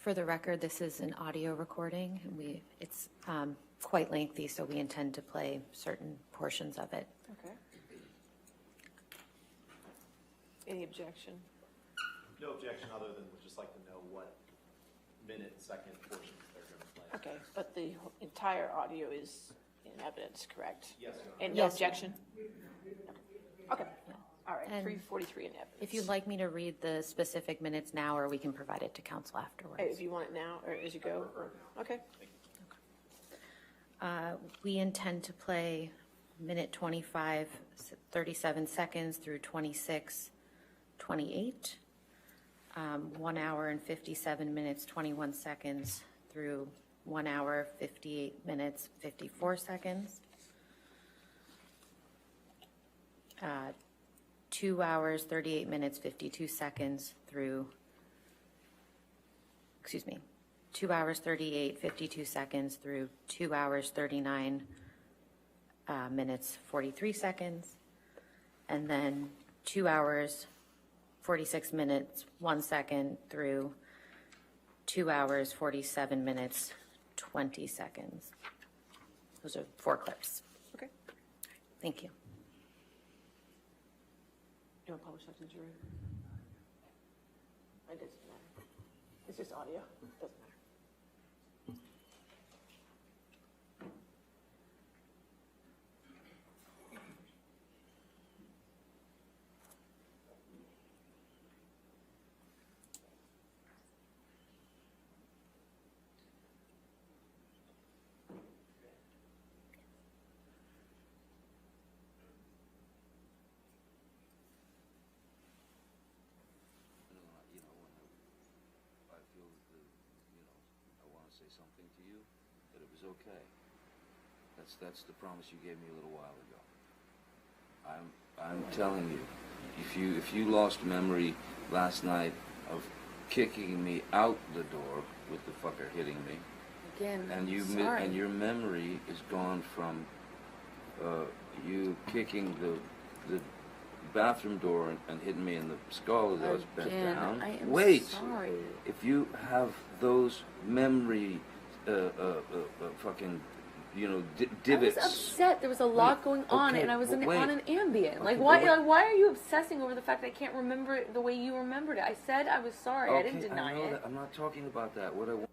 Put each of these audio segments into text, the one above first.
For the record, this is an audio recording. It's quite lengthy, so we intend to play certain portions of it. Okay. Any objection? No objection, other than we'd just like to know what minute, second portions they're going to play. Okay, but the entire audio is in evidence, correct? Yes, Your Honor. And no Yes. objection? Okay, all right, And 343 in evidence. If you'd like me to read the specific minutes now, or we can provide it to council afterwards. If you want it now, or as you go, or, okay. We intend to play minute 25, 37 seconds through 26, 28. 1 hour and 57 minutes, 21 seconds through 1 hour, 58 minutes, 54 seconds. 2 hours, 38 minutes, 52 seconds through, 2 hours, 38, 52 seconds through 2 hours, 39 minutes, 43 seconds. And then 2 hours, 46 minutes, 1 second through 2 hours, 47 minutes, 20 seconds. Those are 4 clips. Okay. Thank you. You want to publish that to the jury? It doesn't matter. It's just audio. It doesn't matter. I feel that, I want to say something to you, that it was okay. That's the promise you gave me a little while ago. I'm telling you, if you lost memory last night of kicking me out the door with the fucker hitting me, Again, and and your memory is gone from you kicking the bathroom door and hitting me in the skull as I was bent down. I am Wait, sorry. if you have those memory fucking divots. I was upset. There was a lot going on, okay, and I was but wait. on an Ambien. Like, Okay, why? but wait. Like, why are you obsessing over the fact that I can't remember it the way you remembered it? I said I was sorry. I didn't deny know it. that. I'm not talking about that. What I want.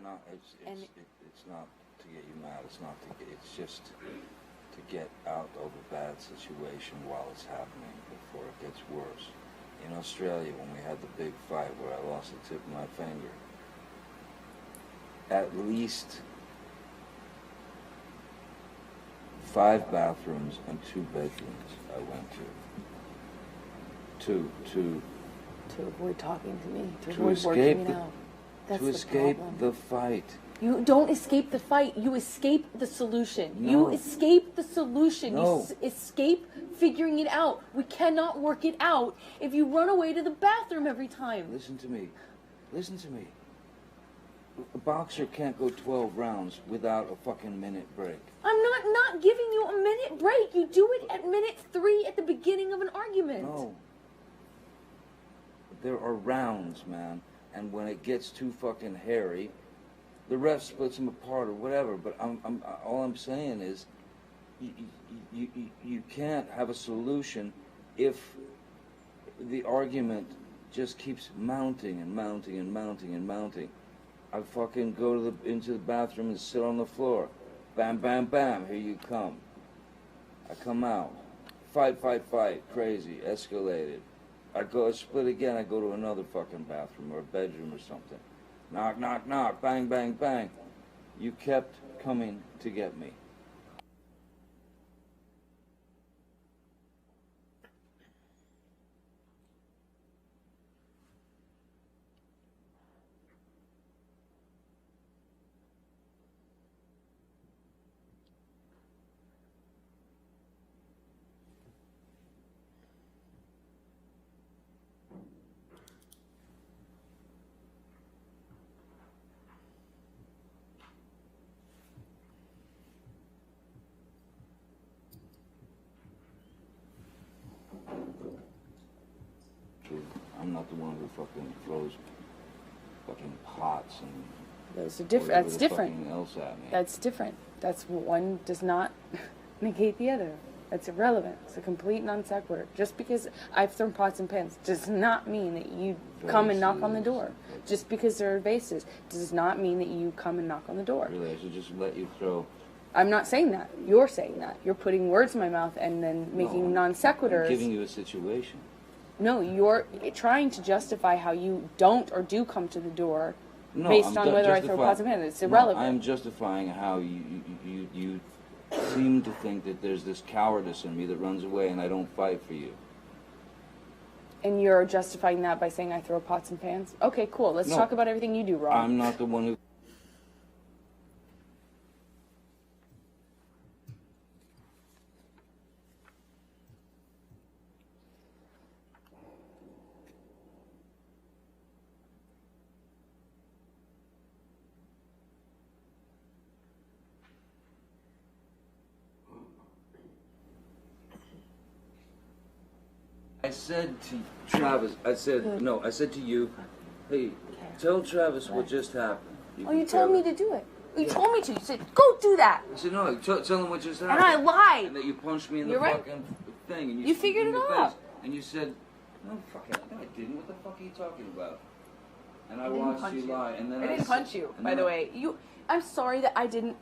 No, it's not to get you mad. It's not to get. It's just to get out of a bad situation while it's happening before it gets worse. In Australia, when we had the big fight where I lost the tip of my finger, at least 5 bathrooms and 2 bedrooms I went to. To avoid talking to me, to To avoid escape working it out. That's to the escape problem. the fight. You don't escape the fight. You escape the solution. No. You escape the solution. No. You escape figuring it out. We cannot work it out if you run away to the bathroom every time. Listen to me. Listen to me. A boxer can't go 12 rounds without a fucking minute break. I'm not giving you a minute break. You do it at minute 3 at the beginning of an argument. No. There are rounds, man. And when it gets too fucking hairy, the ref splits them apart or whatever. But all I'm saying is, you can't have a solution if the argument just keeps mounting and mounting and mounting and mounting. I fucking go into the bathroom and sit on the floor. Bam, bam, bam, here you come. I come out. Fight, crazy, escalated. I go split again, I go to another fucking bathroom or a bedroom or something. Knock, knock, knock, bang, bang, bang. You kept coming to get me. not the one who fucking throws fucking pots and Those are different. whatever That's the different. fucking else at me. That's different. That's one does not negate the other. That's irrelevant. It's a complete non sequitur. Just because I've thrown pots and pans does not mean that you come and knock on the door. Just because there are vases does not mean that you come and knock on the door. Really, I should just let you throw. I'm not saying that. You're saying that. You're putting words in my mouth and then making non I'm sequiturs. giving you a situation. No, you're trying to justify how you don't or do come to the door No, based I'm on whether I throw justifying- pots and pans. It's No, irrelevant. I'm justifying how you seem to think that there's this cowardice in me that runs away and I don't fight for you. And you're justifying that by saying I throw pots and pans? Okay, cool. Let's No. talk about everything you do wrong. I'm not the one who. I said to Travis, I said to you, hey, tell Travis what just happened. Oh, you told me to do it. You told me to. You said, go do that. I said, no, tell him what just happened. And I lied. And that you punched me in You're the right. fucking thing. And You figured in it the out. face. And you said, no, fucking, no, I didn't. What the fuck are you talking about? And I didn't watched punch you lie. And then I didn't punch you, and by then the I- way. I'm sorry that I didn't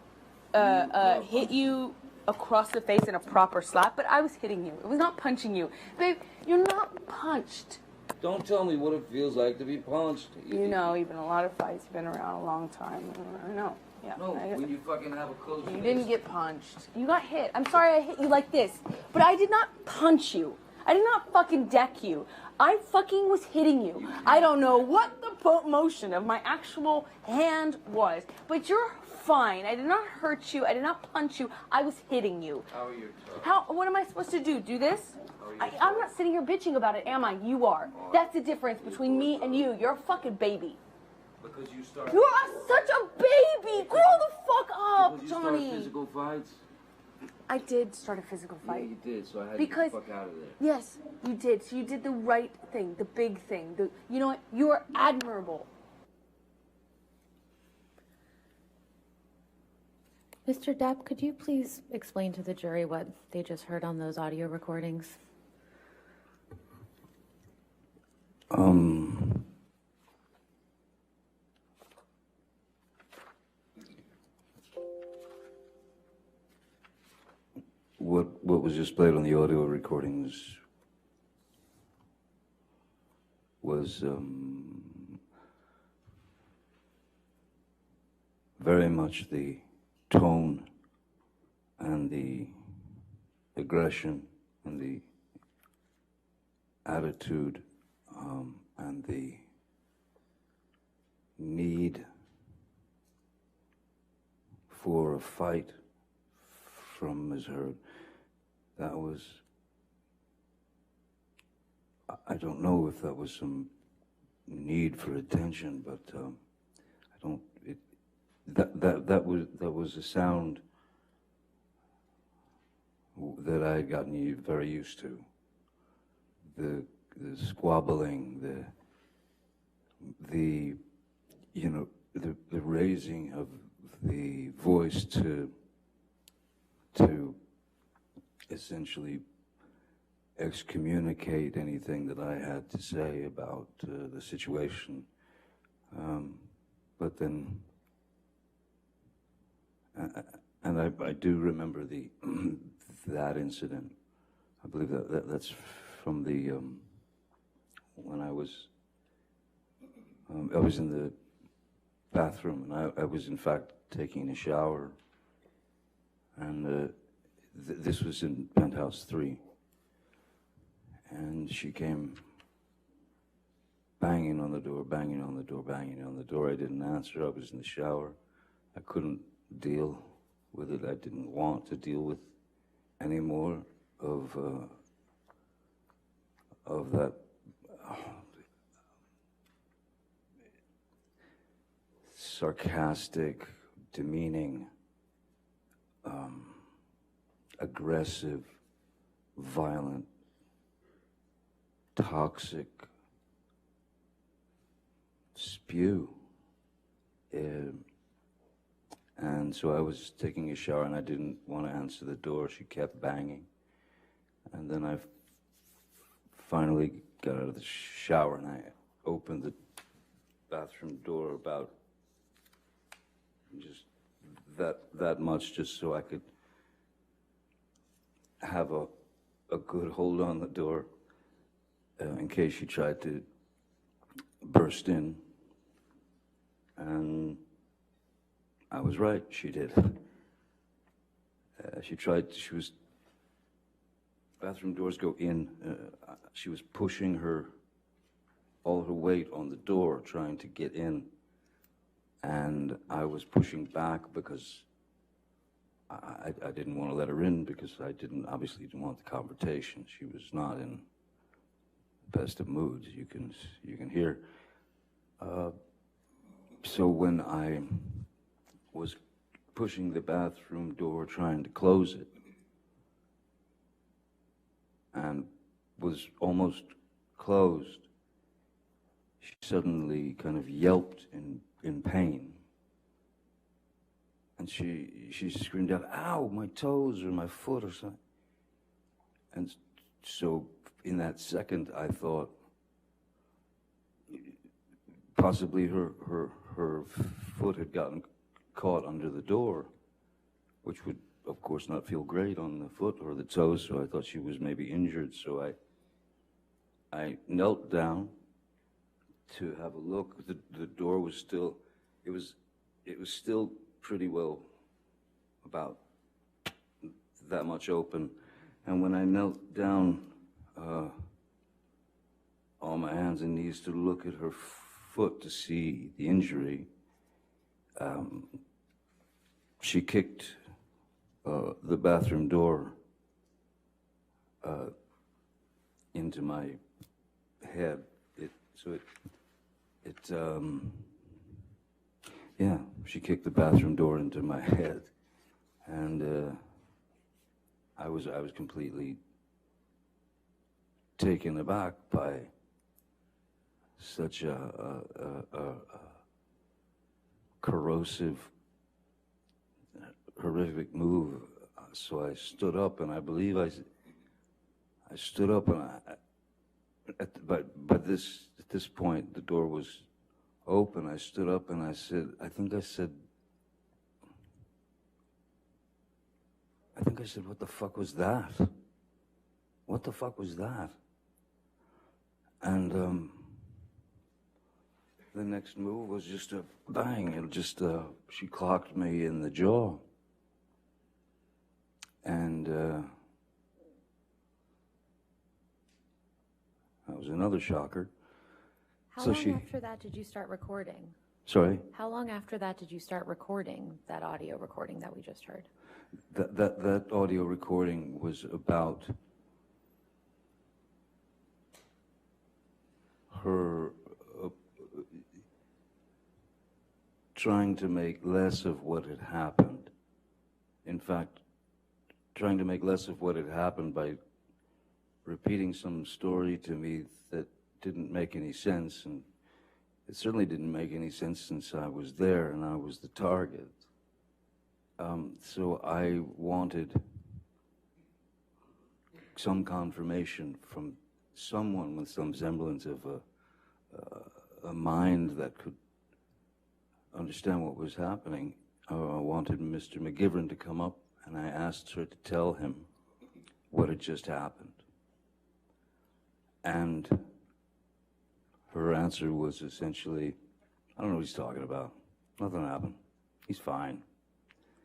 hit you across the face in a proper slap, but I was hitting you. It was not punching you. Babe, you're not punched. Don't tell me what it feels like to be punched. You know, even a lot of fights. You've been around a long time. I know. Yeah. No, I- when you fucking have a close You fist. didn't get punched. You got hit. I'm sorry I hit you like this. But I did not punch you. I did not fucking deck you. I fucking was hitting you. I don't know what the motion of my actual hand was, but you're fine. I did not hurt you. I did not punch you. I was hitting you. How are you talking? What am I supposed to do? Do this? I'm not sitting here bitching about it, am I? You are. That's the difference between me and you. You're a fucking baby. Because you start. You are such a baby. Grow the fuck up, Because you start Johnny. physical fights. I did start a physical Yeah, fight. you did. So I had Because- to get the fuck out of there. Yes, you did. So you did the right thing, the big thing. You know what? You are admirable. Mr. Depp, could you please explain to the jury what they just heard on those audio recordings? What was just played on the audio recordings was very much the tone and the aggression and the attitude and the need for a fight from Ms. Heard. That was, I don't know if that was some need for attention, but I don't. That was a sound that I had gotten very used to. The squabbling, the raising of the voice to essentially excommunicate anything that I had to say about the situation. But then, and I do remember that incident. I believe that's from the when I was in the bathroom, and I was in fact taking a shower, and this was in Penthouse 3, and she came banging on the door, banging on the door, banging on the door. I didn't answer. I was in the shower. I couldn't deal with it. I didn't want to deal with any more of that sarcastic, demeaning, aggressive, violent, toxic spew. And so I was taking a shower and I didn't want to answer the door. She kept banging. And then I finally got out of the shower and I opened the bathroom door about just that much, just so I could have a good hold on the door in case she tried to burst in. And I was right, she did. Bathroom doors go in. She was pushing all her weight on the door, trying to get in. And I was pushing back because I didn't want to let her in, because I obviously didn't want the confrontation. She was not in the best of moods, you can hear. So when I was pushing the bathroom door, trying to close it, and was almost closed, she suddenly kind of yelped in pain. And she screamed out, "Ow, my toes or my foot or something." And so in that second, I thought possibly her foot had gotten caught under the door, which would, of course, not feel great on the foot or the toes, so I thought she was maybe injured. So I knelt down to have a look. The door was still, it was still pretty well about that much open. And when I knelt down on my hands and knees to look at her foot to see the injury, she kicked the bathroom door into my head. She kicked the bathroom door into my head, and I was completely taken aback by such a corrosive, horrific move. So I stood up, and I believe I stood up, and at this point the door was open. I stood up and I said, I think I said, "What the fuck was that? What the fuck was that?" And the next move was just a bang. It just she clocked me in the jaw, and that was another shocker. How So long after that did you start recording? Sorry? How long after that did you start recording that audio recording that we just heard? That audio recording was about her trying to make less of what had happened. In fact, trying to make less of what had happened by repeating some story to me that didn't make any sense, and it certainly didn't make any sense since I was there and I was the target. So I wanted some confirmation from someone with some semblance of a mind that could understand what was happening. I wanted Mr. McGivern to come up, and I asked her to tell him what had just happened. And her answer was essentially, "I don't know what he's talking about. Nothing happened. He's fine."